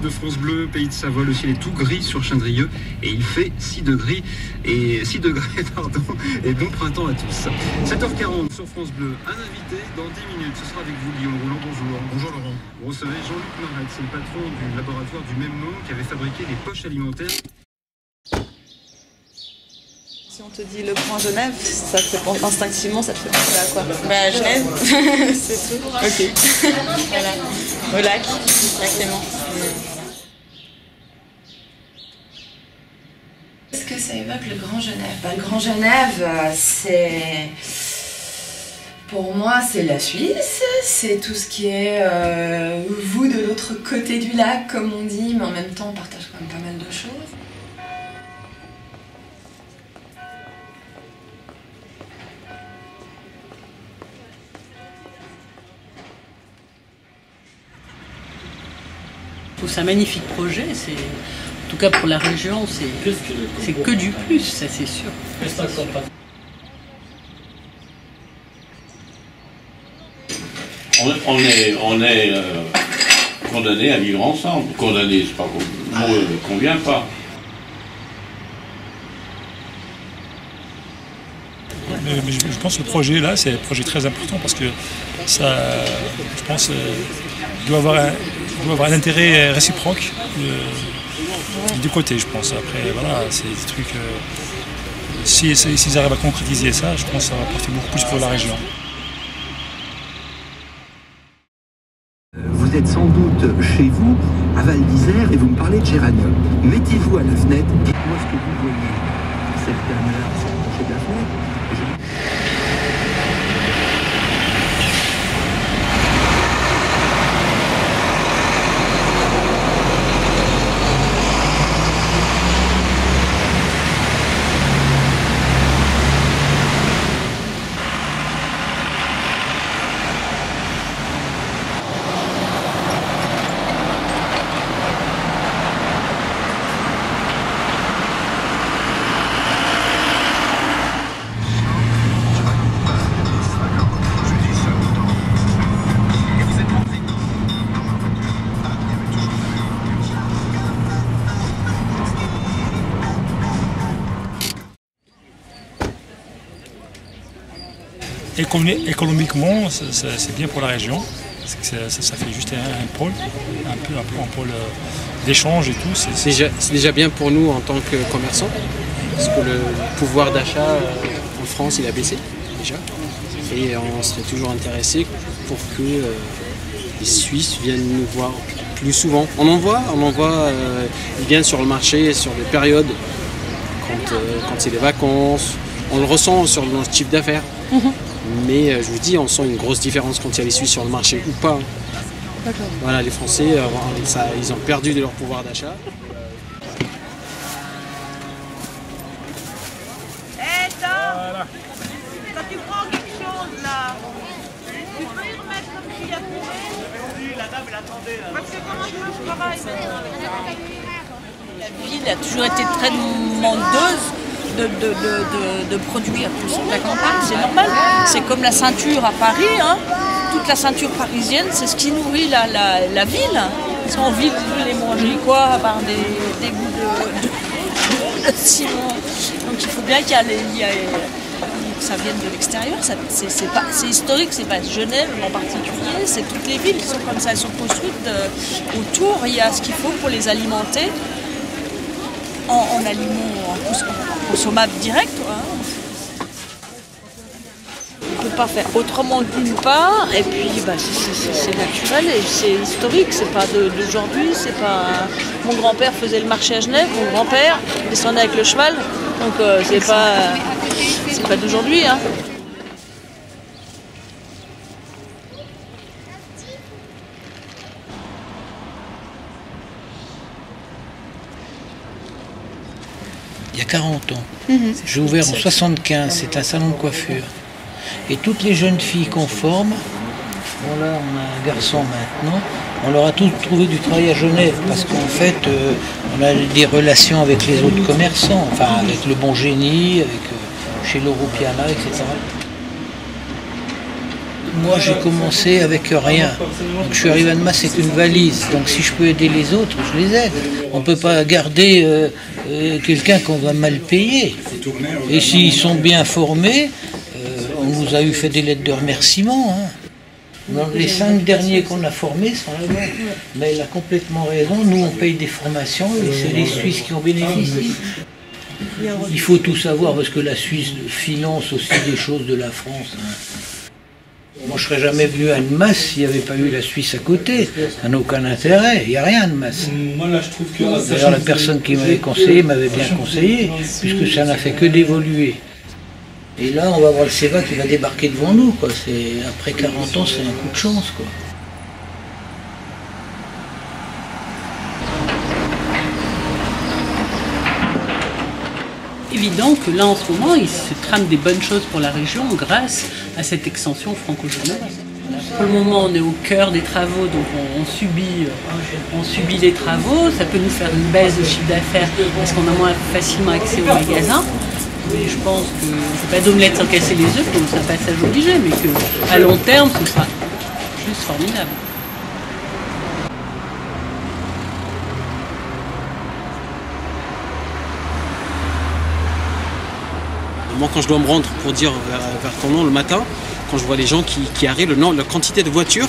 l'équipe de France Bleu, Pays de Savoie. Le ciel est tout gris sur Chindrieux et il fait 6 degrés. Et 6 degrés, pardon. Et bon printemps à tous. 7h40 sur France Bleu. Un invité dans 10 minutes. Ce sera avec vous, Guillaume Roland. Bonjour. Bonjour Laurent. Vous recevez Jean-Luc Maret, c'est le patron du laboratoire du même nom qui avait fabriqué les poches alimentaires. Si on te dit le point Genève, ça te fait penser instinctivement, ça te fait penser à quoi? Bah Genève, c'est tout. ok. Voilà. Au lac, lac Léman. Qu'est-ce que ça évoque le Grand Genève? Bah, le Grand Genève, c'est... Pour moi, c'est la Suisse, c'est tout ce qui est vous de l'autre côté du lac, comme on dit, mais en même temps, on partage quand même pas mal de choses. Je trouve ça un magnifique projet, en tout cas pour la région, c'est que du plus, ça c'est sûr. On est condamnés à vivre ensemble. Condamnés, c'est pas le mot ne convient pas. Mais je pense que le projet là, c'est un projet très important parce que ça, je pense, il doit avoir un intérêt réciproque des deux côtés, je pense. Après, voilà, c'est des trucs. S'ils arrivent à concrétiser ça, je pense que ça va apporter beaucoup plus pour la région. Vous êtes sans doute chez vous, à Val d'Isère, et vous me parlez de géranium. Mettez-vous à la fenêtre, dites-moi ce que vous voyez. Certains heures sont approchés de la fenêtre. Économiquement, c'est bien pour la région. Ça fait juste un pôle, un pôle d'échange et tout. C'est déjà bien pour nous en tant que commerçants, parce que le pouvoir d'achat en France il a baissé déjà. Et on serait toujours intéressé pour que les Suisses viennent nous voir plus souvent. On en voit, ils viennent sur le marché sur des périodes, quand c'est les vacances. On le ressent sur notre chiffre d'affaires. Mais je vous dis, on sent une grosse différence quand il y a les Suisses sur le marché ou pas. Voilà, les Français, ils ont perdu de leur pouvoir d'achat. Voilà. Quand tu prends quelque chose là, tu peux y remettre comme s'il y a plus. La dame, elle attendait là. Parce que comment je travaille maintenant avec ça? La ville a toujours été très demandeuse de produire plus de la campagne, c'est normal. C'est comme la ceinture à Paris, hein. Toute la ceinture parisienne, c'est ce qui nourrit la ville. En ville, vous voulez manger quoi à part des goûts de ciment. Donc il faut bien que ça vienne de l'extérieur. C'est historique, c'est pas Genève en particulier, c'est toutes les villes qui sont comme ça, elles sont construites autour. Il y a ce qu'il faut pour les alimenter en aliments consommables directs. Hein. On ne peut pas faire autrement d'une part, et puis c'est naturel et c'est historique, c'est pas d'aujourd'hui, c'est pas... Mon grand-père faisait le marché à Genève, mon grand-père descendait avec le cheval, donc c'est pas d'aujourd'hui. Hein. Il y a 40 ans. J'ai ouvert en 75, c'est un salon de coiffure. Et toutes les jeunes filles qu'on forme, bon là on a un garçon maintenant, on leur a tous trouvé du travail à Genève parce qu'en fait on a des relations avec les autres commerçants, enfin avec le Bon Génie, avec chez Loro Piana, etc. Moi, j'ai commencé avec rien. Donc, je suis arrivé à Annemasse avec une valise. Donc, si je peux aider les autres, je les aide. On ne peut pas garder quelqu'un qu'on va mal payer. Et s'ils sont bien formés, on nous a eu fait des lettres de remerciement. Hein. Dans les 5 derniers qu'on a formés sont là-bas. Mais il a complètement raison. Nous, on paye des formations et c'est les Suisses qui en bénéficient. Il faut tout savoir parce que la Suisse finance aussi des choses de la France. Hein. Moi, je ne serais jamais venu à Annemasse s'il n'y avait pas eu la Suisse à côté. Ça n'a aucun intérêt. Il n'y a rien à Annemasse. D'ailleurs, la personne qui m'avait conseillé m'avait bien conseillé, puisque ça n'a fait que d'évoluer. Et là, on va voir le CEVA qui va débarquer devant nous. Quoi. Après 40 ans, c'est un coup de chance. Quoi. Évident que là en ce moment il se trame des bonnes choses pour la région grâce à cette extension franco-genevoise. Pour le moment on est au cœur des travaux, donc on subit les travaux, ça peut nous faire une baisse de chiffre d'affaires parce qu'on a moins facilement accès aux magasins. Mais je pense que c'est pas d'omelette sans casser les œufs, donc c'est un passage obligé, mais qu'à long terme ce sera juste formidable. Moi, quand je dois me rendre pour dire vers Tournon le matin, quand je vois les gens qui arrivent, la quantité de voitures,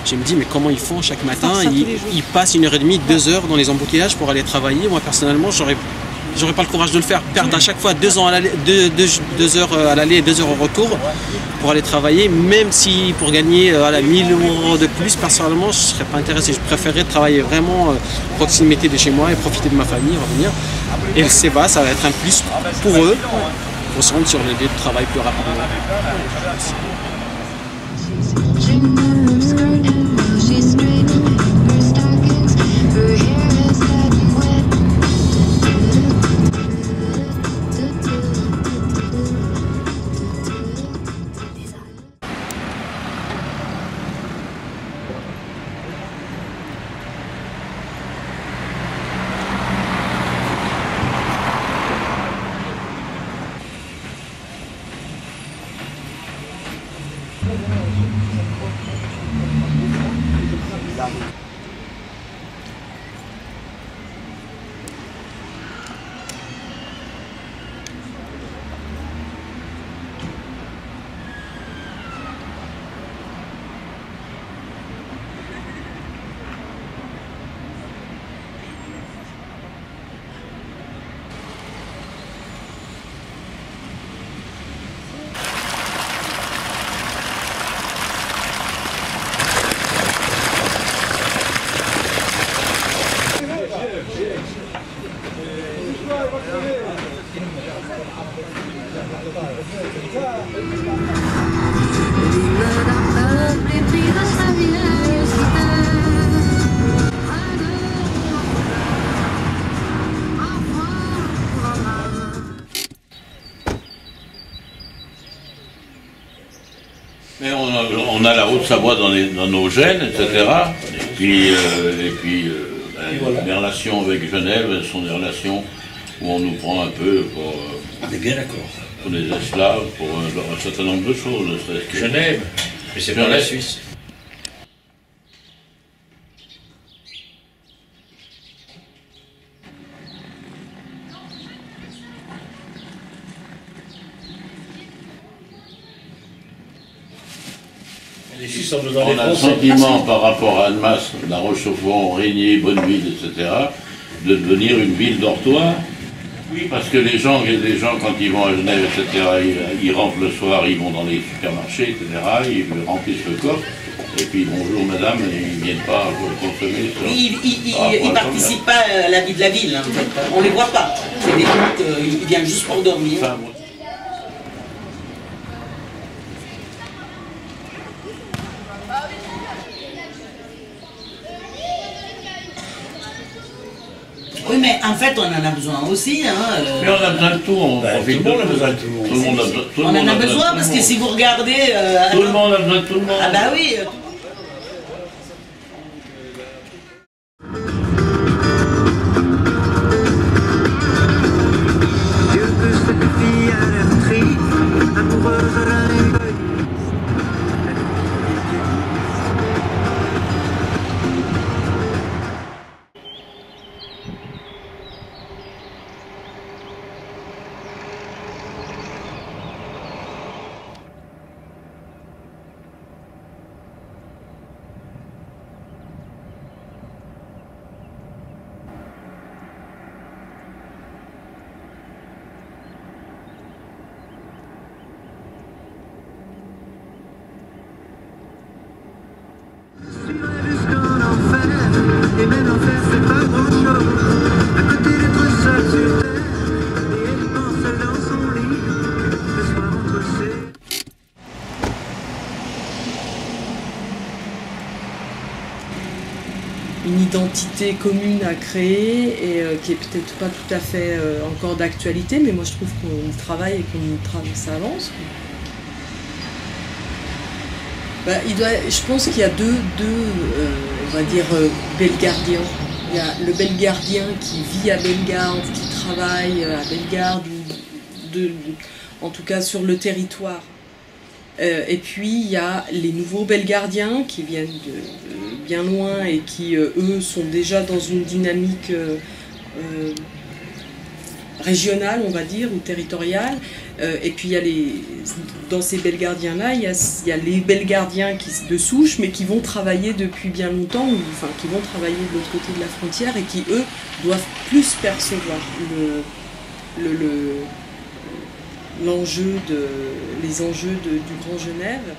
je me dis mais comment ils font chaque matin? Ils passent 1h30, 2 heures dans les embouteillages pour aller travailler. Moi personnellement, j'aurais pas le courage de le faire. Perdre à chaque fois 2 heures à l'aller et 2 heures au retour pour aller travailler, même si pour gagner 1000 € de plus, personnellement, je ne serais pas intéressé. Je préférerais travailler vraiment à proximité de chez moi et profiter de ma famille, revenir. Et le CEVA, ça va être un plus pour eux. Pour se rendre sur le lieu de travail plus rapidement. Mais on a la Haute-Savoie dans nos gènes, etc. Et puis les relations avec Genève sont des relations où on nous prend un peu pour, on est bien d'accord. Pour des esclaves, pour un certain nombre de choses. Genève, mais c'est pas la Suisse. On a le sentiment par rapport à Annemasse, La Rochefoucauld, Régnier, Bonneville, etc., de devenir une ville dortoir. Oui, parce que les gens quand ils vont à Genève, etc., ils rentrent le soir, ils vont dans les supermarchés, etc., ils remplissent le coffre, et puis bonjour madame, et ils ne viennent pas consommer. Ils ne participent pas à la vie de la ville, hein, en fait. On ne les voit pas. C'est des gens, ils viennent juste pour dormir. Oui, mais en fait, on en a besoin aussi. Hein, Mais on a besoin de tout, on profite de tout. Tout le monde a besoin. On en a besoin parce que si vous regardez... tout le monde a besoin de tout le monde. Ah bah oui. une identité commune à créer et qui est peut-être pas tout à fait encore d'actualité, mais moi je trouve qu'on travaille et ça avance. Je pense qu'il y a deux on va dire, Bellegardiens. Il y a le Bellegardien qui vit à Bellegarde, qui travaille à Bellegarde, en tout cas sur le territoire. Et puis il y a les nouveaux Bellegardiens qui viennent de bien loin et qui, eux, sont déjà dans une dynamique régionale, on va dire, ou territoriale. Et puis il y a dans ces Bellegardiens-là, il y a les Bellegardiens de souche, mais qui vont travailler depuis bien longtemps, enfin qui vont travailler de l'autre côté de la frontière et qui, eux, doivent plus percevoir les enjeux du Grand Genève.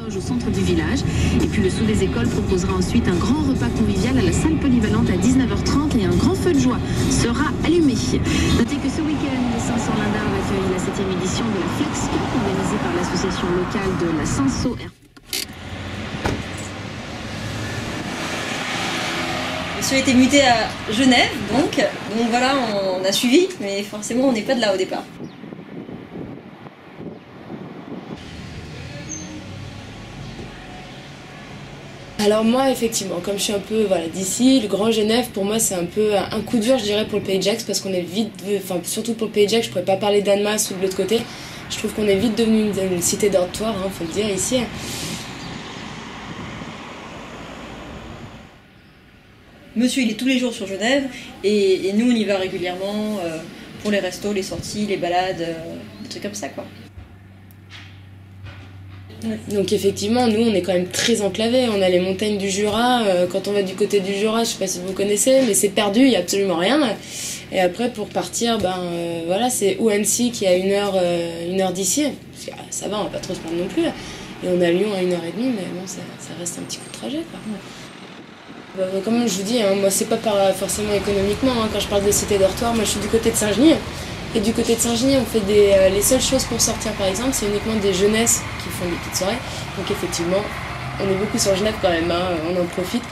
Au centre du village, et puis le Sceau des écoles proposera ensuite un grand repas convivial à la salle polyvalente à 19h30 et un grand feu de joie sera allumé. Notez que ce week-end, Saint-Saulin-d'Arve accueille la 7e édition de la Flex Cup organisée par l'association locale de la Saint-Sau. Monsieur a été muté à Genève, donc voilà, on a suivi, mais forcément on n'est pas de là au départ. Alors moi, effectivement, comme je suis un peu d'ici, le Grand Genève, pour moi, c'est un peu un coup dur, je dirais, pour le Pays de Gex, parce qu'on est vite, surtout pour le Pays de Gex, je pourrais pas parler d'Annemasse ou de l'autre côté, je trouve qu'on est vite devenu une cité dortoir, faut le dire, ici. Monsieur, il est tous les jours sur Genève, et nous, on y va régulièrement pour les restos, les sorties, les balades, des trucs comme ça, quoi. Donc effectivement, nous on est quand même très enclavés, on a les montagnes du Jura, quand on va du côté du Jura, je sais pas si vous connaissez, mais c'est perdu, il n'y a absolument rien. Et après pour partir, voilà, c'est ou Annecy qui est à 1 heure d'ici, parce que ça va, on va pas trop se prendre non plus, et on a Lyon à 1h30, mais bon, ça reste un petit coup de trajet, quoi. Comme je vous dis, moi c'est pas forcément économiquement, quand je parle de cité dortoir, moi je suis du côté de Saint-Genis. Et du côté de Saint-Genis, on fait les seules choses pour sortir, par exemple, c'est uniquement des jeunesses qui font des petites soirées. Donc effectivement, on est beaucoup sur Genève quand même, on en profite.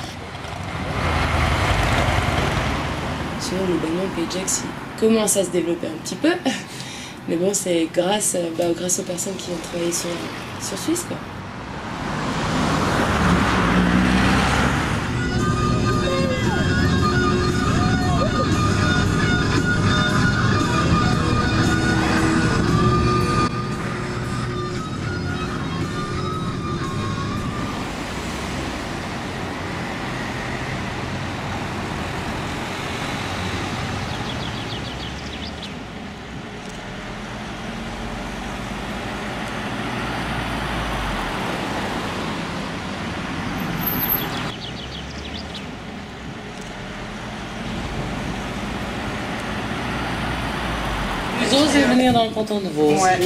Sinon, globalement, le Pays de Gex commence à se développer un petit peu. Mais bon, c'est grâce aux personnes qui ont travaillé sur Suisse, quoi. Vous osez venir dans le canton de Vaud? Ouais.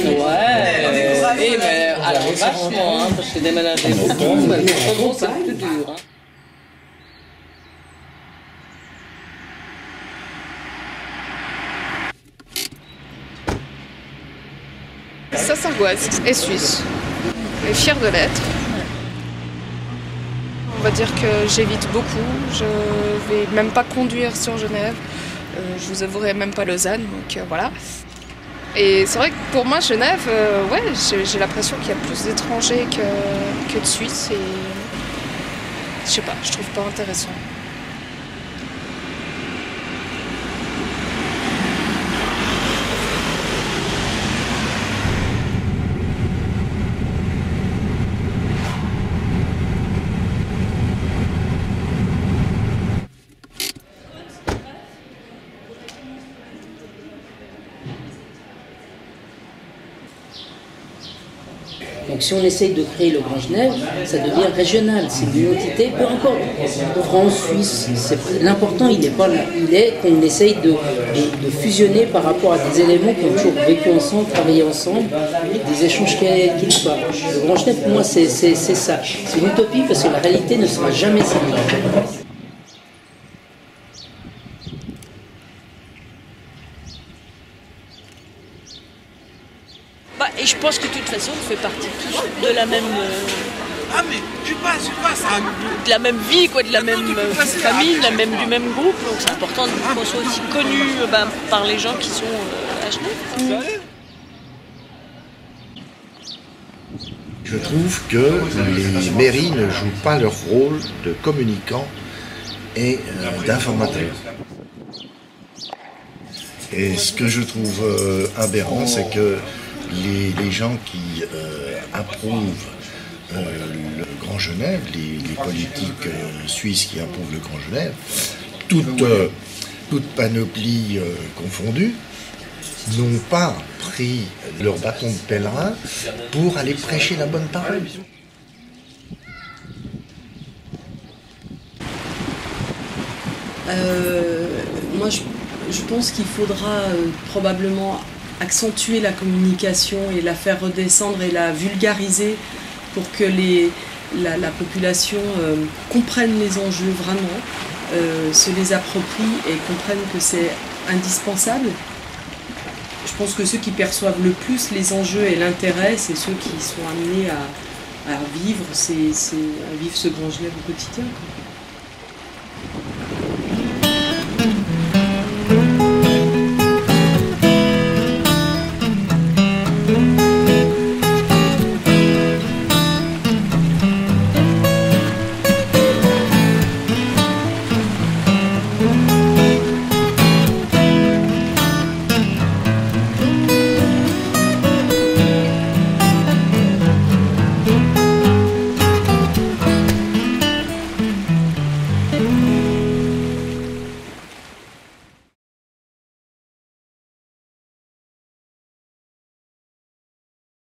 Et mais alors vachement, parce que déménager beaucoup, mais le canton c'est plus dur. Saint-Sargoise est suisse, et fière de l'être. On va dire que j'évite beaucoup, je vais même pas conduire sur Genève, je vous avouerai même pas Lausanne, donc voilà. Et c'est vrai que pour moi Genève, ouais, j'ai l'impression qu'il y a plus d'étrangers que de Suisses et je sais pas, je trouve pas intéressant. Donc si on essaye de créer le Grand Genève, ça devient régional, c'est une entité, peu importe, France, Suisse, l'important il n'est pas là, il est qu'on essaye de fusionner par rapport à des éléments qui ont toujours vécu ensemble, travaillé ensemble, des échanges qu'ils soient. Le Grand Genève pour moi c'est ça, c'est une utopie parce que la réalité ne sera jamais similaire. Et je pense que de toute façon, on fait partie tous de la même Ah mais tu passes, ça. De la même vie, quoi, de la même famille, du même groupe. Donc c'est important qu'on soit aussi connu par les gens qui sont à Genève. Je trouve que les mairies ne jouent pas leur rôle de communicants et d'informateurs. Et ce que je trouve aberrant, c'est que les gens qui approuvent le Grand Genève, les politiques suisses qui approuvent le Grand Genève, toute panoplie confondue, n'ont pas pris leur bâton de pèlerin pour aller prêcher la bonne parole. Moi, je pense qu'il faudra probablement accentuer la communication et la faire redescendre et la vulgariser pour que la population comprenne les enjeux vraiment, se les approprie et comprenne que c'est indispensable. Je pense que ceux qui perçoivent le plus les enjeux et l'intérêt, c'est ceux qui sont amenés à vivre ce Grand Genève au quotidien, quoi.